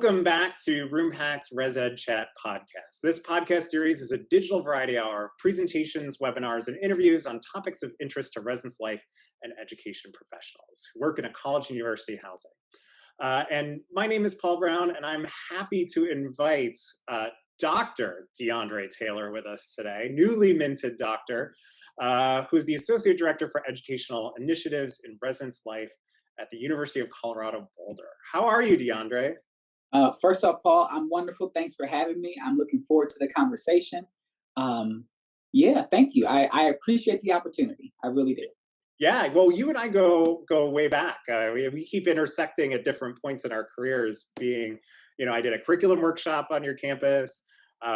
Welcome back to Roompact's ResEdChat podcast. This podcast series is a digital variety hour of presentations, webinars, and interviews on topics of interest to residence life and education professionals who work in a college and university housing. And my name is Paul Brown, and I'm happy to invite Dr. DeAndre Taylor with us today, newly minted doctor, who's the Associate Director for Educational Initiatives in Residence Life at the University of Colorado Boulder. How are you, DeAndre? First off, Paul, I'm wonderful. Thanks for having me. I'm looking forward to the conversation. Yeah, thank you. I appreciate the opportunity. I really do. Yeah, well, you and I go way back. We keep intersecting at different points in our careers. Being, I did a curriculum workshop on your campus.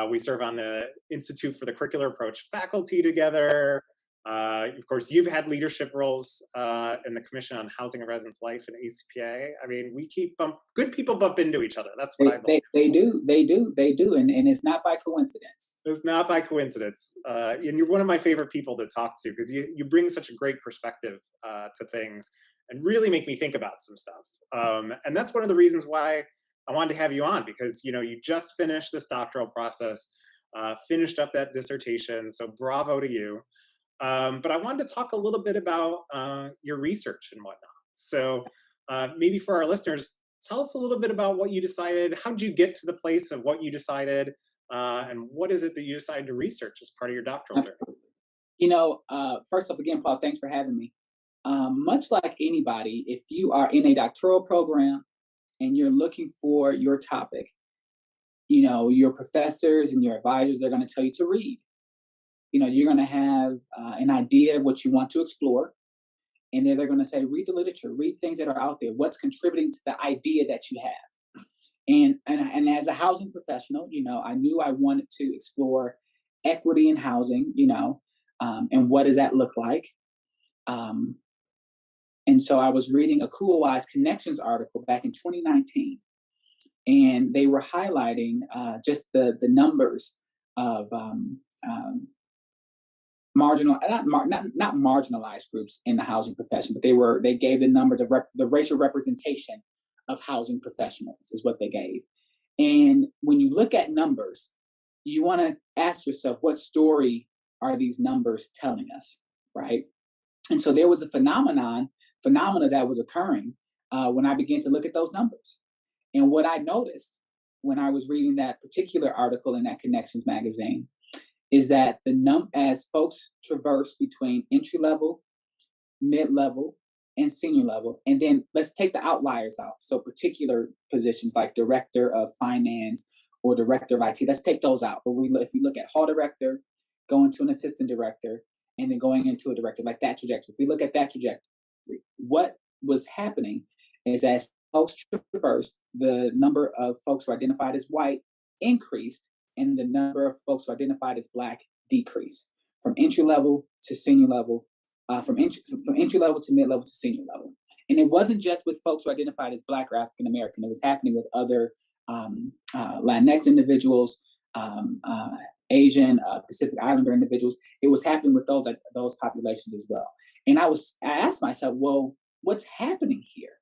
We serve on the Institute for the Curricular Approach faculty together. Of course, you've had leadership roles in the Commission on Housing and Residence Life and ACPA. I mean, we keep good people bump into each other. That's what I believe. They do, and it's not by coincidence. It's not by coincidence. And you're one of my favorite people to talk to because you bring such a great perspective to things and really make me think about some stuff. And that's one of the reasons why I wanted to have you on, because you just finished this doctoral process, finished up that dissertation. So bravo to you. But I wanted to talk a little bit about your research and whatnot. So maybe for our listeners, tell us a little bit about what you decided. How did you get to the place of what you decided? And what is it that you decided to research as part of your doctoral journey? First off, again, Paul, thanks for having me. Much like anybody, if you are in a doctoral program and you're looking for your topic, your professors and your advisors, they're going to tell you to read. You're going to have an idea of what you want to explore. And then they're going to say, read the literature, read things that are out there. What's contributing to the idea that you have? And as a housing professional, I knew I wanted to explore equity in housing, and what does that look like? And so I was reading a Cool-Wise Connections article back in 2019. And they were highlighting just the numbers of not marginalized groups in the housing profession, but they gave the numbers of the racial representation of housing professionals is what they gave. And when you look at numbers, you want to ask yourself, what story are these numbers telling us, right? And so there was a phenomena that was occurring when I began to look at those numbers. And what I noticed when I was reading that particular article in that Connections magazine is that as folks traverse between entry level, mid-level, and senior level, and then let's take the outliers out. So particular positions like director of finance or director of IT, let's take those out. But if we look at hall director, going to an assistant director, and then going into a director, like that trajectory. If we look at that trajectory, what was happening is as folks traversed, the number of folks who identified as white increased, and the number of folks who identified as Black decreased from entry level to senior level, from entry level to mid level to senior level. And it wasn't just with folks who identified as Black or African American. It was happening with other Latinx individuals, Asian, Pacific Islander individuals. It was happening with those populations as well. And I asked myself, well, what's happening here?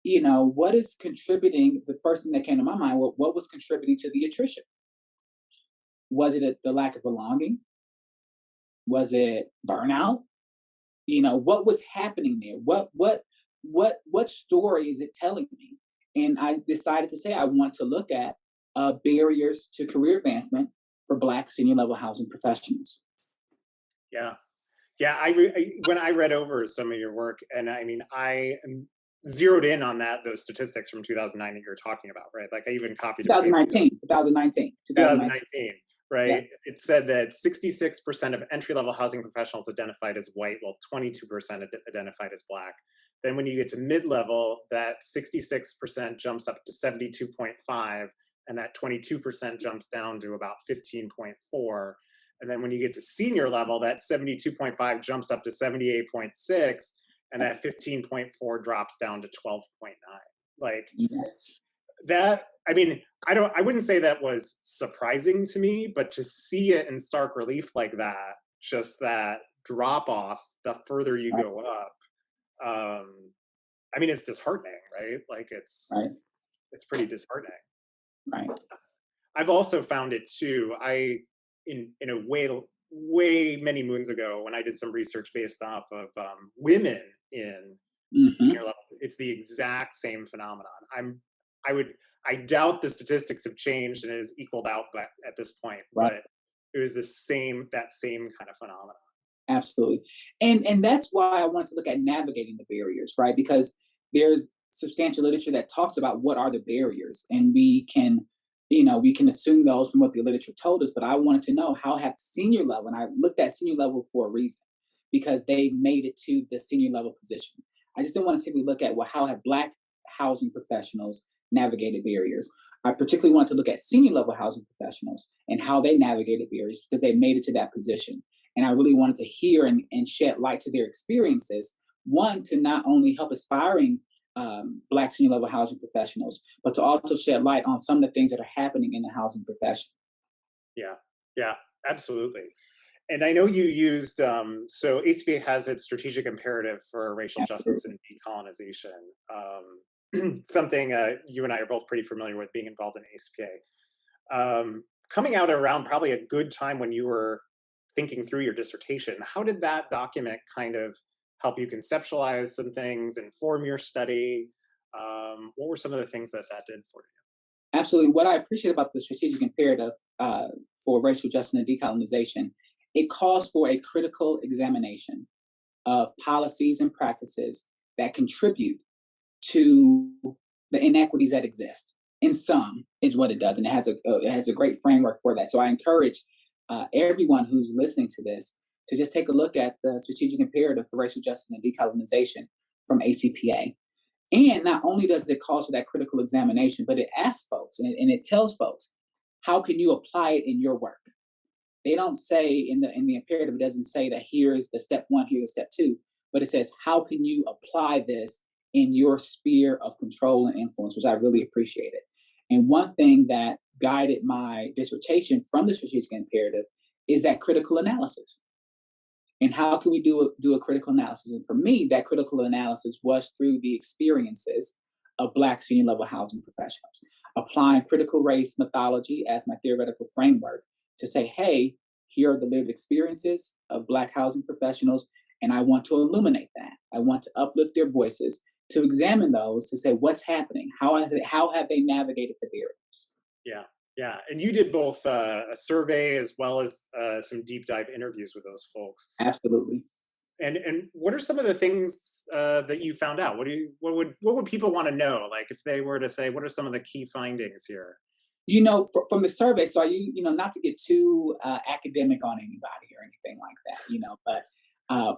What is contributing? The first thing that came to my mind, what was contributing to the attrition? Was it the lack of belonging? Was it burnout? What was happening there? What story is it telling me? And I decided to say I want to look at barriers to career advancement for Black senior level housing professionals. Yeah. When I read over some of your work, and I am zeroed in on those statistics from 2009 that you're talking about, right? Like I even copied 2019. Right? Yeah. It said that 66% of entry-level housing professionals identified as white, while 22% identified as Black. Then when you get to mid-level, that 66% jumps up to 72.5, and that 22% jumps down to about 15.4. And then when you get to senior level, that 72.5 jumps up to 78.6, and that 15.4 drops down to 12.9. Like, yes. That, I wouldn't say that was surprising to me, but to see it in stark relief like that, just that drop off, the further you go up, it's disheartening, right? Like it's, right. it's pretty disheartening. Right. I've also found it too. In a way many moons ago, when I did some research based off of women in Hmm. senior level, it's the exact same phenomenon. I would, I doubt the statistics have changed and it is equaled out, but at this point, Right. but it was that same kind of phenomenon. Absolutely. And that's why I want to look at navigating the barriers, right? Because there's substantial literature that talks about what are the barriers, and we can, we can assume those from what the literature told us. But I wanted to know how have senior level, and I looked at senior level for a reason, because they made it to the senior level position. I just didn't want to simply look at, well, how have Black housing professionals navigated barriers. I particularly want to look at senior level housing professionals and how they navigated barriers because they made it to that position. And I really wanted to hear and shed light to their experiences. One, to not only help aspiring Black senior level housing professionals, but to also shed light on some of the things that are happening in the housing profession. Yeah, yeah, absolutely. And I know you used, so ACPA has its strategic imperative for racial justice Absolutely. and decolonization. Something you and I are both pretty familiar with being involved in ACPA. Coming out around probably a good time when you were thinking through your dissertation, how did that document kind of help you conceptualize some things, inform your study? What were some of the things that that did for Absolutely. What I appreciate about the strategic imperative for racial justice and decolonization, it calls for a critical examination of policies and practices that contribute to the inequities that exist. In sum, is what it does, and it has a great framework for that. So I encourage everyone who's listening to this to just take a look at the strategic imperative for racial justice and decolonization from ACPA. And not only does it call for that critical examination, but it asks folks and it tells folks, how can you apply it in your work? They don't say in the imperative, it doesn't say that here's the step one, here's step two, but it says, how can you apply this in your sphere of control and influence, which I really appreciated. And one thing that guided my dissertation from the strategic imperative is that critical analysis. And how can we do a critical analysis? And for me, that critical analysis was through the experiences of Black senior level housing professionals, applying critical race methodology as my theoretical framework to say, hey, here are the lived experiences of Black housing professionals, and I want to illuminate that. I want to uplift their voices, to examine those, to say what's happening, how have they navigated the barriers. you? Yeah, and you did both a survey as well as some deep dive interviews with those folks. Absolutely. And what are some of the things that you found out? What would people want to know? Like if they were to say, what are some of the key findings here? From the survey, so not to get too academic on anybody or anything like that, but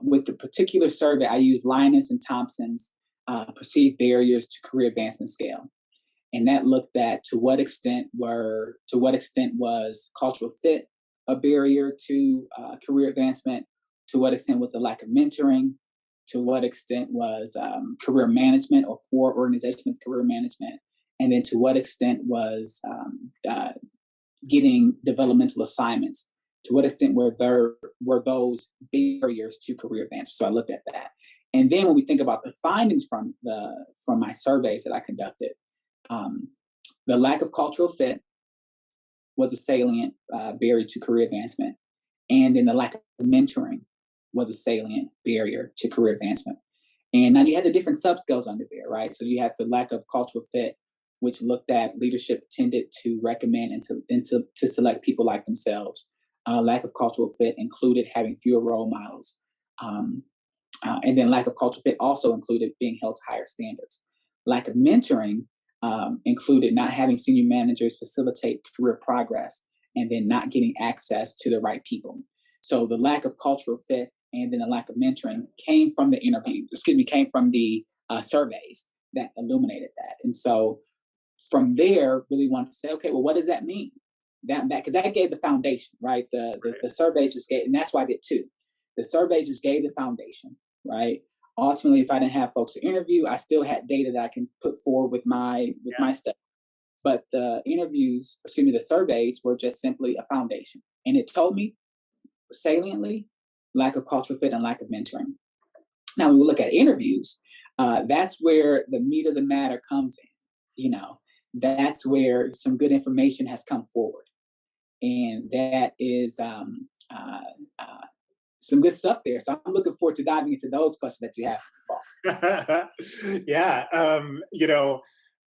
with the particular survey, I used Linus and Thompson's perceived barriers to career advancement scale. And that looked at to what extent was cultural fit a barrier to career advancement, to what extent was a lack of mentoring, to what extent was career management or poor organization of career management, and then to what extent was getting developmental assignments, to what extent were those barriers to career advancement. So I looked at that. And then when we think about the findings from my surveys that I conducted, the lack of cultural fit was a salient barrier to career advancement. And then the lack of mentoring was a salient barrier to career advancement. And now you had the different subscales under there, right? So you have the lack of cultural fit, which looked at leadership tended to recommend and to select people like themselves. Lack of cultural fit included having fewer role models. And then lack of cultural fit also included being held to higher standards. Lack of mentoring included not having senior managers facilitate career progress and then not getting access to the right people. So the lack of cultural fit and then the lack of mentoring came from the surveys that illuminated that. And so from there, really wanted to say, okay, well, what does that mean? Because that gave the foundation, right? The surveys just gave, and that's why I did two. The surveys just gave the foundation, right? Ultimately, if I didn't have folks to interview, I still had data that I can put forward with my study. But the surveys were just simply a foundation. And it told me saliently lack of cultural fit and lack of mentoring. Now, when we look at interviews, that's where the meat of the matter comes in. that's where some good information has come forward. And that is some good stuff there. So I'm looking forward to diving into those questions that you have. Yeah,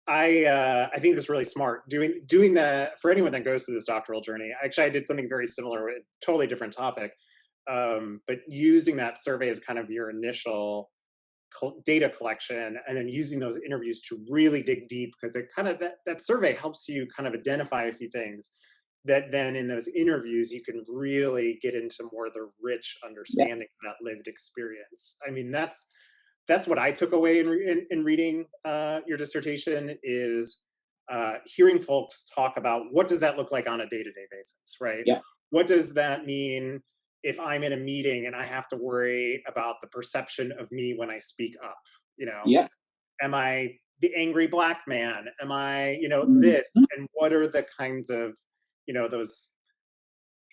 I think that's really smart. Doing that for anyone that goes through this doctoral journey. Actually, I did something very similar, with a totally different topic, but using that survey as kind of your initial data collection, and then using those interviews to really dig deep, because it kind of that survey helps you kind of identify a few things that then in those interviews you can really get into more of the rich Yeah, understanding of that lived experience. I mean, that's what I took away in reading your dissertation, is hearing folks talk about what does that look like on a day-to-day basis, right? yeah, What does that mean if I'm in a meeting and I have to worry about the perception of me when I speak up? You know, yeah. am I the angry black man? Am I, this? Mhm. And what are the kinds of, those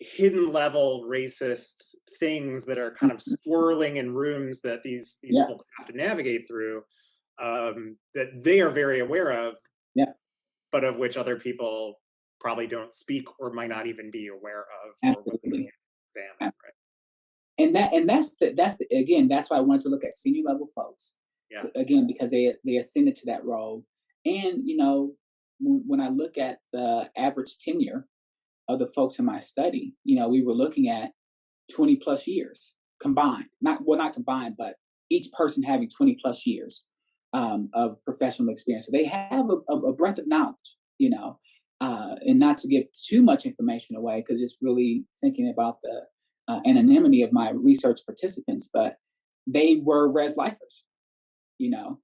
hidden level racist things that are kind of Mhm. swirling in rooms that these Yeah, folks have to navigate through, that they are very aware of, yeah, but of which other people probably don't speak or might not even be aware of or wasn't being absolutely. examined, right? And that's the again, that's why I wanted to look at senior level folks, Yeah. again, because they ascended to that role. And when I look at the average tenure of the folks in my study, we were looking at 20 plus years combined. Not combined, but each person having 20 plus years of professional experience. So they have a breadth of knowledge, and not to give too much information away, because it's really thinking about the anonymity of my research participants, but they were res lifers, you know.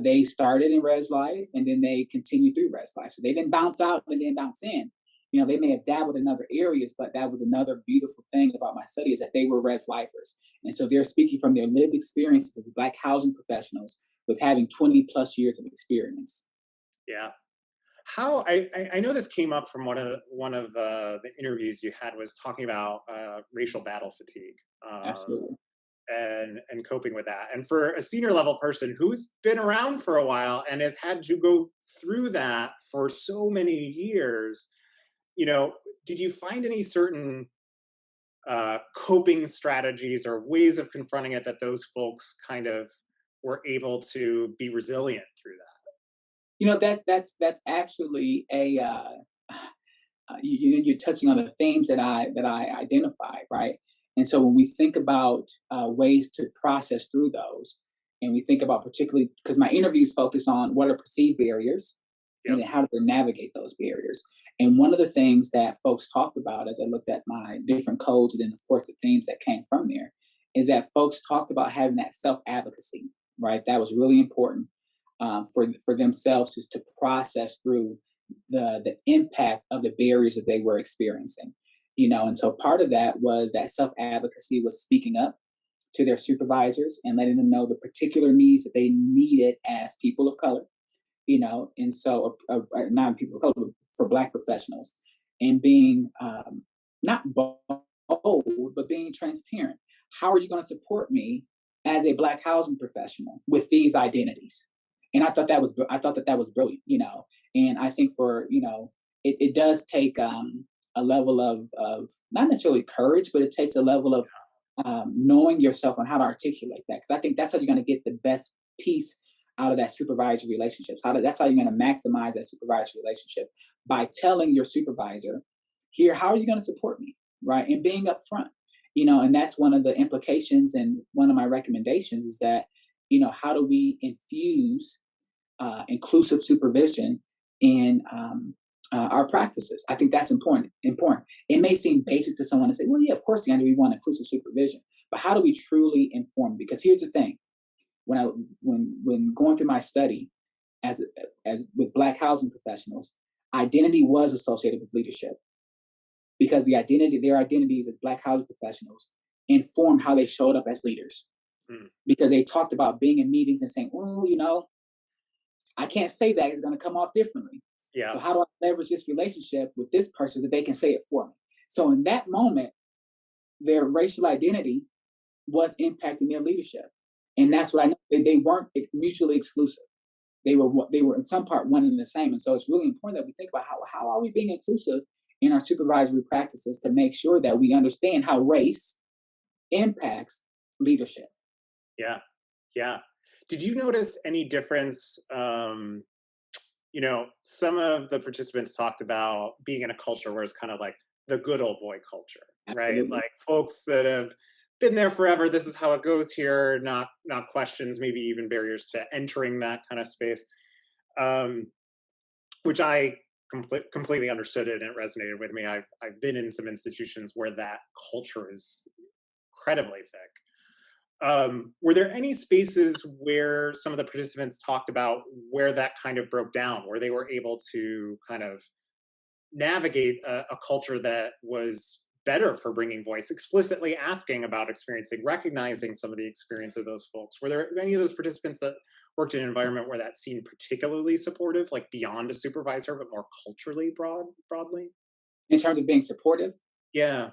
They started in res life and then they continued through res life. So they didn't bounce out and then bounce in. They may have dabbled in other areas, but that was another beautiful thing about my study, is that they were res lifers. And so they're speaking from their lived experiences as Black housing professionals with having 20 plus years of experience. Yeah. How I know this came up from one of the interviews you had, was talking about racial battle fatigue, Absolutely. and coping with that. And for a senior level person who's been around for a while and has had to go through that for so many years, you know, did you find any certain coping strategies or ways of confronting it that those folks kind of were able to be resilient through that? That's actually a you're touching on the themes that I identify, right? And so when we think about ways to process through those, and we think about, particularly because my interviews focus on what are perceived barriers, and Yep. then how do they navigate those barriers. And one of the things that folks talked about as I looked at my different codes, and then of course the themes that came from there, is that folks talked about having that self advocacy, right? That was really important for themselves, is to process through the impact of the barriers that they were experiencing. And so part of that was that self advocacy was speaking up to their supervisors and letting them know the particular needs that they needed as people of color, and so not people of color, but for Black professionals, and being not bold, but being transparent. How are you going to support me as a Black housing professional with these identities? And I thought that was brilliant, and I think it does take a level of not necessarily courage, but it takes a level of knowing yourself on how to articulate that. Because I think that's how you're going to get the best piece out of that supervisory relationship. That's how you're going to maximize that supervisory relationship, by telling your supervisor, here, how are you going to support me? Right. And being upfront, and that's one of the implications. And one of my recommendations is that, how do we infuse inclusive supervision in our practices? I think that's important. Important. It may seem basic to someone to say, "Well, yeah, of course, Andrew, we want inclusive supervision," but how do we truly inform? Because here's the thing: when I when going through my study as as with Black housing professionals, identity was associated with leadership, because their identities as Black housing professionals informed how they showed up as leaders. Mm. Because they talked about being in meetings and saying, "Oh, I can't say that; it's going to come off differently. Yeah. So how do I leverage this relationship with this person that they can say it for me?" So in that moment, their racial identity was impacting their leadership, and that's what I know. They weren't mutually exclusive. they were in some part one and the same. And so it's really important that we think about how are we being inclusive in our supervisory practices to make sure that we understand how race impacts leadership. Yeah. Yeah. Did you notice any difference? Some of the participants talked about being in a culture where it's kind of like the good old boy culture, right? Absolutely. Like folks that have been there forever. This is how it goes here. Not questions, maybe even barriers to entering that kind of space, um, which I completely understood it and it resonated with me. I've been in some institutions where that culture is incredibly thick. Were there any spaces where some of the participants talked about where that kind of broke down, where they were able to kind of navigate a culture that was better for bringing voice, explicitly asking about experiencing, recognizing some of the experience of those folks? Were there any of those participants that worked in an environment where that seemed particularly supportive, like beyond a supervisor, but more culturally broadly? In terms of being supportive, Yeah,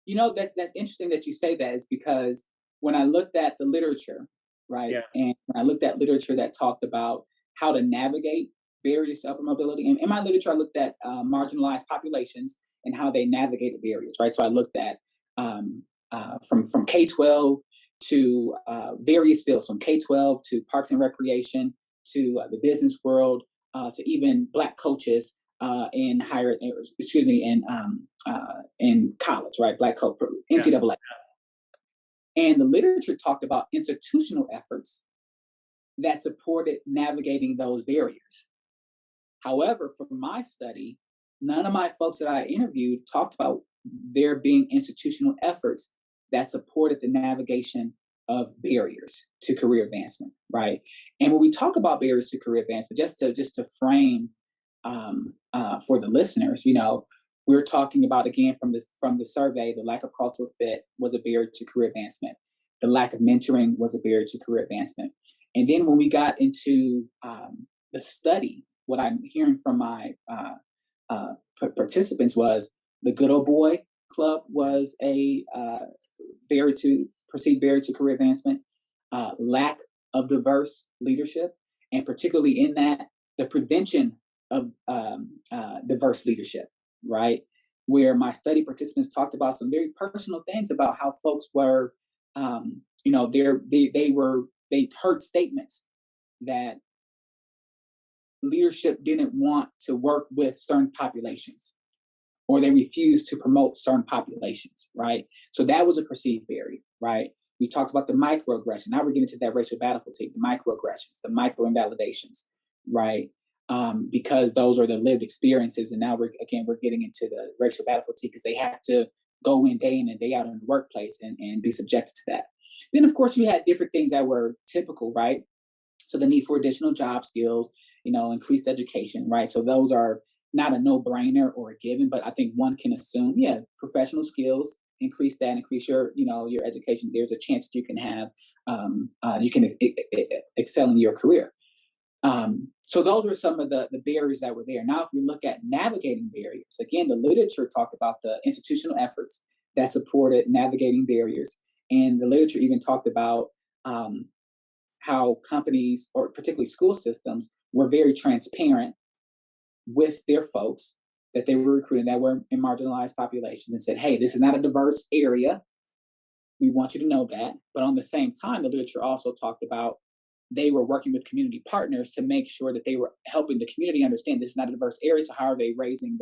that's interesting that you say that, is because when I looked at the literature, right, yeah, and when I looked at literature that talked about how to navigate barriers to upper mobility, and in my literature, I looked at marginalized populations and how they navigated barriers, right? So I looked at from K-12 to various fields, from K-12 to parks and recreation to the business world to even Black coaches in higher, excuse me, in college, right? Black coach, yeah, NCAA. And the literature talked about institutional efforts that supported navigating those barriers. However, for my study, none of my folks that I interviewed talked about there being institutional efforts that supported the navigation of barriers to career advancement, right? And when we talk about barriers to career advancement, just to frame for the listeners, we're talking about, again, from the survey, the lack of cultural fit was a barrier to career advancement. The lack of mentoring was a barrier to career advancement. And then when we got into the study, what I'm hearing from my participants was the good old boy club was a perceived barrier to career advancement, lack of diverse leadership, and particularly in that, the prevention of diverse leadership, right? Where my study participants talked about some very personal things about how folks were, they heard statements that leadership didn't want to work with certain populations, or they refused to promote certain populations, right? So that was a perceived barrier, right? We talked about the microaggression. Now we're getting to that racial battle fatigue, the microaggressions, the micro invalidations, right? Because those are the lived experiences. And now we're getting into the racial battle fatigue because they have to go in day in and day out in the workplace and be subjected to that. Then, of course, you had different things that were typical, right? So the need for additional job skills, increased education, right? So those are not a no-brainer or a given, but I think one can assume, yeah, professional skills, increase your education. There's a chance that you can have, you can excel in your career. So those were some of the barriers that were there. Now, if we look at navigating barriers, again, the literature talked about the institutional efforts that supported navigating barriers. And the literature even talked about how companies, or particularly school systems, were very transparent with their folks that they were recruiting that were in marginalized populations and said, hey, this is not a diverse area. We want you to know that. But on the same time, the literature also talked about they were working with community partners to make sure that they were helping the community understand this is not a diverse area. So how are they raising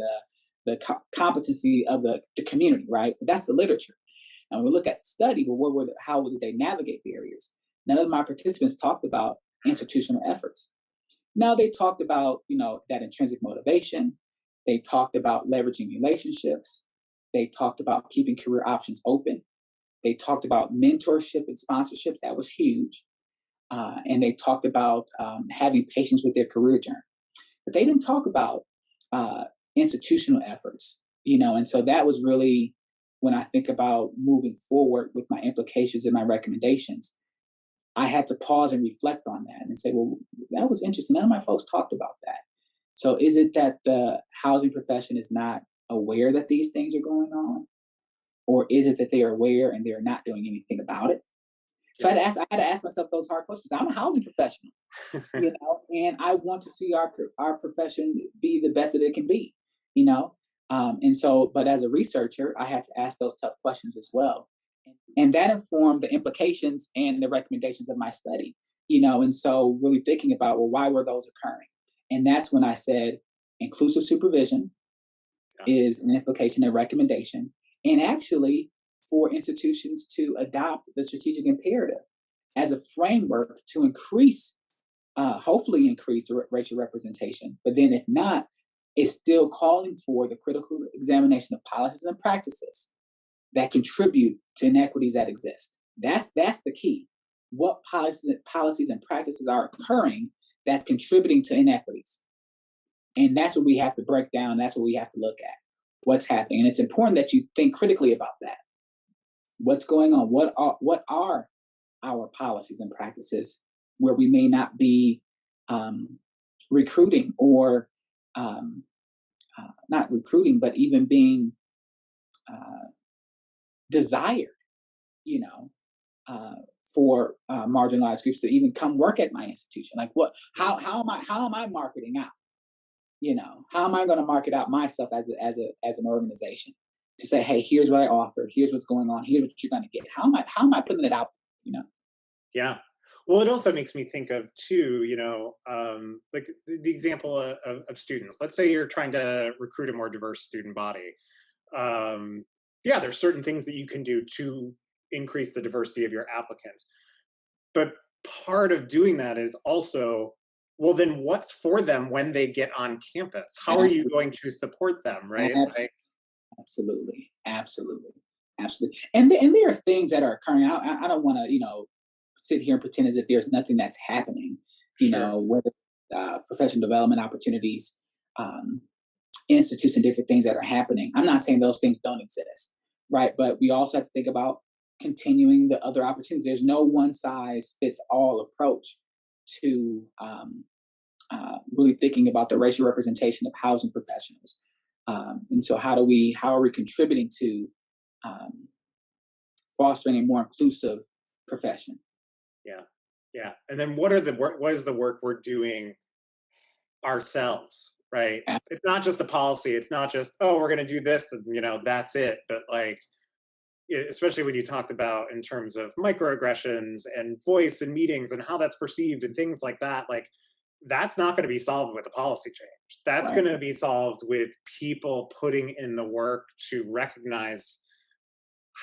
the competency of the community, right? But that's the literature. And when we look at the study, well, how did they navigate barriers? None of my participants talked about institutional efforts. Now they talked about, that intrinsic motivation. They talked about leveraging relationships. They talked about keeping career options open. They talked about mentorship and sponsorships. That was huge. And they talked about having patience with their career journey. But they didn't talk about institutional efforts, and so that was really, when I think about moving forward with my implications and my recommendations, I had to pause and reflect on that and say, well, that was interesting. None of my folks talked about that. So is it that the housing profession is not aware that these things are going on? Or is it that they are aware and they're not doing anything about it? So I had to ask myself those hard questions. I'm a housing professional, and I want to see our profession be the best that it can be, you know. And so, but as a researcher, I had to ask those tough questions as well, and that informed the implications and the recommendations of my study, And so, really thinking about, well, why were those occurring? And that's when I said inclusive supervision Yeah. is an implication and recommendation, and actually for institutions to adopt the strategic imperative as a framework to increase, hopefully increase racial representation. But then if not, it's still calling for the critical examination of policies and practices that contribute to inequities that exist. That's the key. What policies and practices are occurring that's contributing to inequities? And that's what we have to break down. That's what we have to look at. What's happening? And it's important that you think critically about that. What's going on? What are our policies and practices where we may not be recruiting or not recruiting, but even being desired, you know, for marginalized groups to even come work at my institution? Like, how am I marketing out? How am I going to market out myself as an organization to say, hey, here's what I offer, here's what's going on, here's what you're going to get. How am I putting it out? Yeah. Well, it also makes me think of too, like the example of students. Let's say you're trying to recruit a more diverse student body. Yeah, there's certain things that you can do to increase the diversity of your applicants. But part of doing that is also, well, then what's for them when they get on campus? How are you going to support them, right? Absolutely. And there are things that are occurring. I don't want to, sit here and pretend as if there's nothing that's happening, whether professional development opportunities, institutes and different things that are happening. I'm not saying those things don't exist, right? But we also have to think about continuing the other opportunities. There's no one size fits all approach to really thinking about the racial representation of housing professionals. And so how are we contributing to fostering a more inclusive profession? Yeah. And then what is the work we're doing ourselves, right? It's not just a policy. It's not just, oh, we're going to do this and, that's it. But like, especially when you talked about in terms of microaggressions and voice and meetings and how that's perceived and things like that, like that's not going to be solved with a policy change. That's going to be solved with people putting in the work to recognize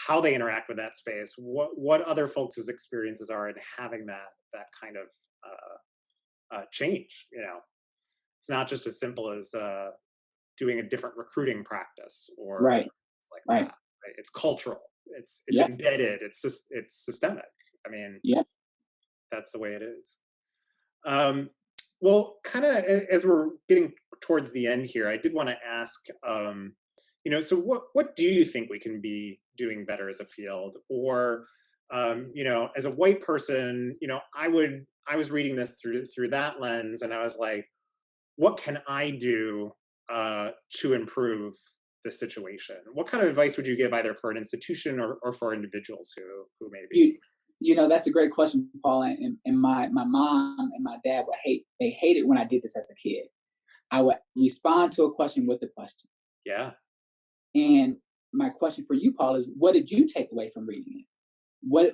how they interact with that space, what other folks' experiences are in having that kind of change. It's not just as simple as doing a different recruiting practice or right. that. Right? It's cultural. It's embedded. It's systemic. I mean, that's the way it is. Well, kind of as we're getting towards the end here, I did want to ask, so what do you think we can be doing better as a field? Or, as a white person, I was reading this through that lens, and I was like, what can I do to improve the situation? What kind of advice would you give either for an institution or for individuals who may be? That's a great question, Paul. And my mom and my dad they hated when I did this as a kid. I would respond to a question with a question. Yeah. And my question for you, Paul, is what did you take away from reading it?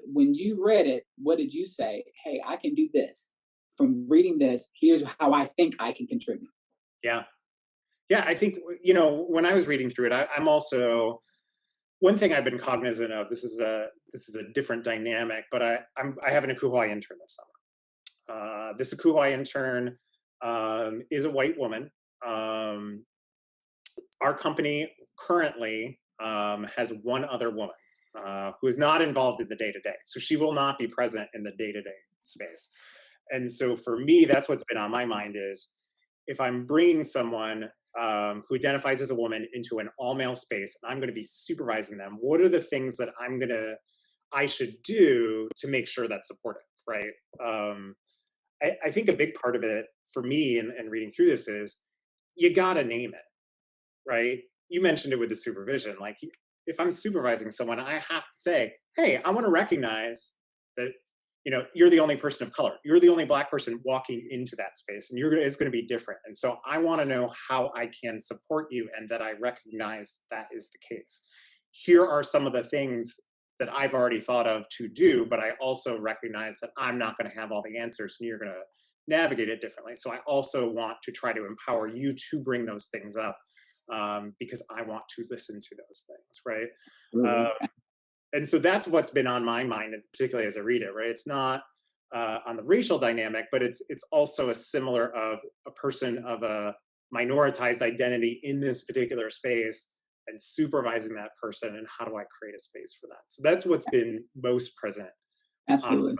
When you read it, what did you say? Hey, I can do this. From reading this, here's how I think I can contribute. Yeah. I think, when I was reading through it, I'm also, one thing I've been cognizant of, this is a different dynamic, but I have an Akuhai intern this summer. This Akuhai intern is a white woman. Our company currently has one other woman who is not involved in the day-to-day. So she will not be present in the day-to-day space. And so for me, that's what's been on my mind is if I'm bringing someone who identifies as a woman into an all-male space, and I'm going to be supervising them, what are the things that I should do to make sure that's supportive, right? I think a big part of it for me and reading through this is you got to name it, right? You mentioned it with the supervision. Like if I'm supervising someone, I have to say, hey, I want to recognize that you're the only person of color. You're the only Black person walking into that space, and it's going to be different. And so I want to know how I can support you and that I recognize that is the case. Here are some of the things that I've already thought of to do, but I also recognize that I'm not going to have all the answers and you're going to navigate it differently. So I also want to try to empower you to bring those things up, because I want to listen to those things, right? Really. And so that's what's been on my mind, and particularly as I read it, right? It's not on the racial dynamic, but it's also a similar of a person of a minoritized identity in this particular space and supervising that person, and how do I create a space for that? So that's what's been most present on my Absolutely. mind,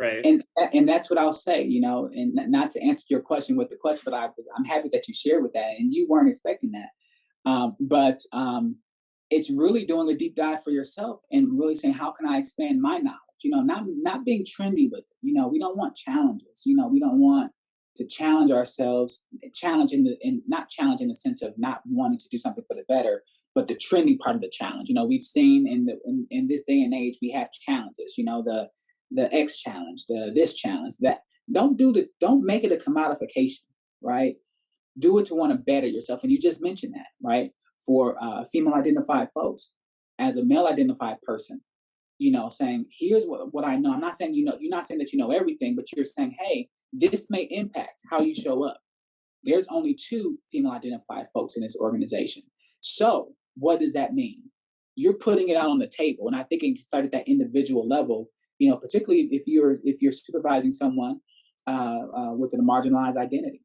right? And that's what I'll say, and not to answer your question with the question, but I'm happy that you shared with that, and you weren't expecting that. But it's really doing a deep dive for yourself and really saying, how can I expand my knowledge? Not being trendy with it. We don't want challenges. We don't want to challenge ourselves, not challenge in the sense of not wanting to do something for the better, but the trendy part of the challenge. We've seen in this day and age, we have challenges. The X challenge, the this challenge, that. Don't make it a commodification, right? Do it to want to better yourself. And you just mentioned that, right? For female identified folks, as a male identified person, saying, here's what I know. I'm not saying, you're not saying that you know everything, but you're saying, hey, this may impact how you show up. There's only 2 female identified folks in this organization. So what does that mean? You're putting it out on the table. And I think it can start at that individual level, particularly if you're supervising someone with a marginalized identity,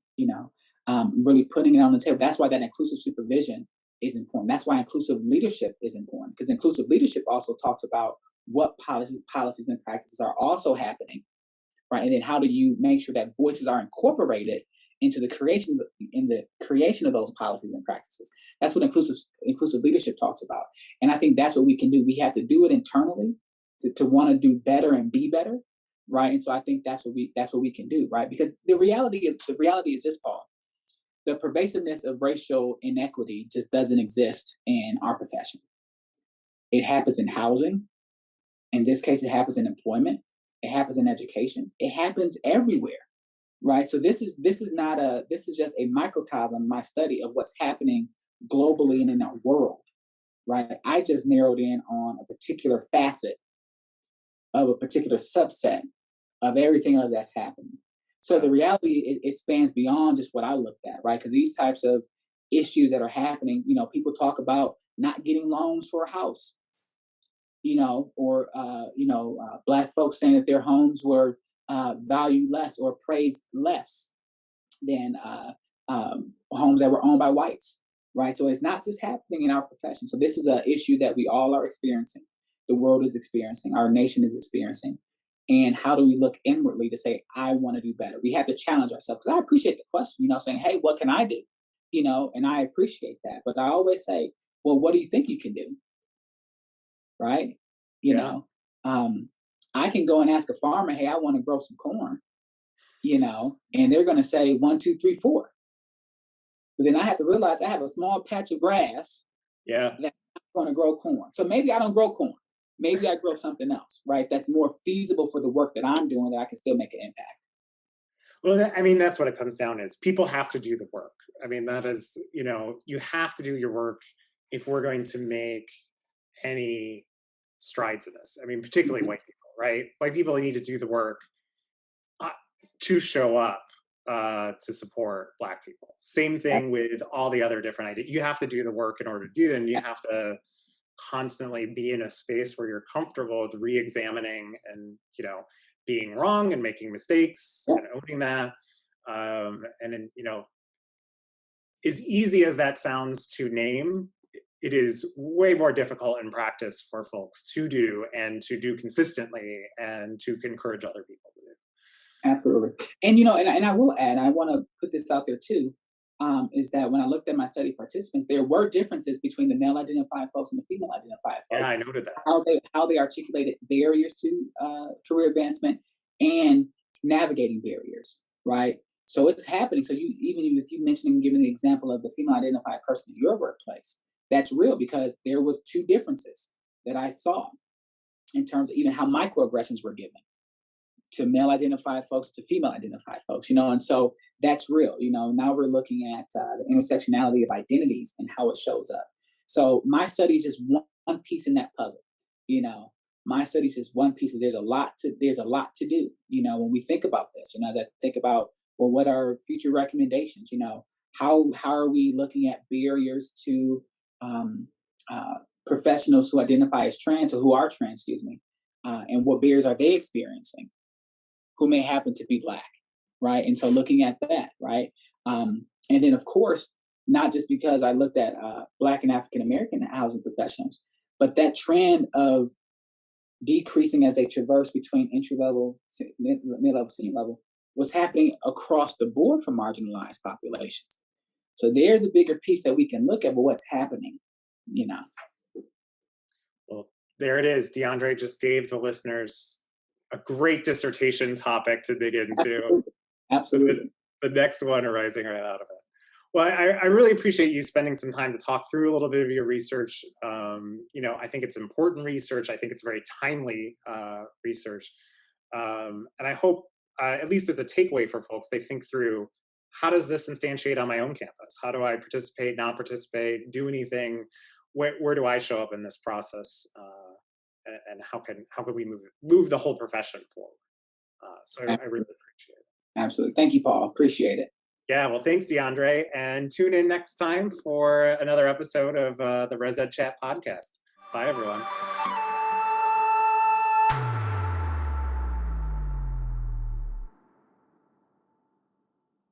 really putting it on the table. That's why that inclusive supervision is important. That's why inclusive leadership is important, because inclusive leadership also talks about what policies and practices are also happening, right? And then how do you make sure that voices are incorporated into the creation of those policies and practices? That's what inclusive leadership talks about. And I think that's what we can do. We have to do it internally to want to do better and be better, right? And so I think that's what we can do, right? Because the reality is this, Paul. The pervasiveness of racial inequity just doesn't exist in our profession. It happens in housing. In this case, it happens in employment. It happens in education. It happens everywhere, right? So this is just a microcosm, my study of what's happening globally and in our world, right? I just narrowed in on a particular facet of a particular subset of everything else that's happening. So the reality, it spans beyond just what I looked at, right? Because these types of issues that are happening, people talk about not getting loans for a house, or Black folks saying that their homes were valued less or appraised less than homes that were owned by whites, right? So it's not just happening in our profession. So this is an issue that we all are experiencing. The world is experiencing. Our nation is experiencing. And how do we look inwardly to say, I want to do better? We have to challenge ourselves. Because I appreciate the question, saying, hey, what can I do? And I appreciate that. But I always say, well, what do you think you can do? Right? I can go and ask a farmer, hey, I want to grow some corn, and they're going to say 1, 2, 3, 4. But then I have to realize I have a small patch of grass that I'm going to grow corn. So maybe I don't grow corn. Maybe I grow something else, right? That's more feasible for the work that I'm doing, that I can still make an impact. Well, I mean, that's what it comes down to, is people have to do the work. I mean, that is, you have to do your work if we're going to make any strides in this. I mean, particularly white people, right? White people need to do the work to show up to support Black people. Same thing with all the other different ideas. You have to do the work in order to do them. You have to constantly be in a space where you're comfortable with re-examining and being wrong and making mistakes and owning that. And then as easy as that sounds to name, it is way more difficult in practice for folks to do, and to do consistently, and to encourage other people to do. Absolutely. And and I will add, I want to put this out there too, is that when I looked at my study participants, there were differences between the male identified folks and the female identified folks. Yeah, I noted that. How they articulated barriers to career advancement and navigating barriers, right? So it's happening. So even if you mentioning, giving the example of the female identified person in your workplace, that's real, because there was 2 differences that I saw in terms of even how microaggressions were given, to male identified folks to female identified folks, and so that's real. Now we're looking at the intersectionality of identities and how it shows up. So my studies is one piece in that puzzle. My studies is one piece. There's a lot to do. When we think about this, as I think about, well, what are future recommendations? How are we looking at barriers to professionals who identify as trans or who are trans, excuse me, and what barriers are they experiencing who may happen to be Black, right? And so looking at that, right? And then, of course, not just because I looked at Black and African American housing professionals, but that trend of decreasing as they traverse between entry level, mid-level, senior level was happening across the board for marginalized populations. So there's a bigger piece that we can look at, but what's happening, Well, there it is. DeAndre just gave the listeners a great dissertation topic to dig into. Absolutely. The next one arising right out of it. Well, I really appreciate you spending some time to talk through a little bit of your research. I think it's important research. I think it's very timely research. And I hope, at least as a takeaway for folks, they think through, how does this instantiate on my own campus? How do I participate, not participate, do anything? Where do I show up in this process? And how can we move the whole profession forward? So I really appreciate it. Absolutely. Thank you, Paul. Appreciate it. Yeah, well, thanks, DeAndre. And tune in next time for another episode of the ResEdChat podcast. Bye, everyone.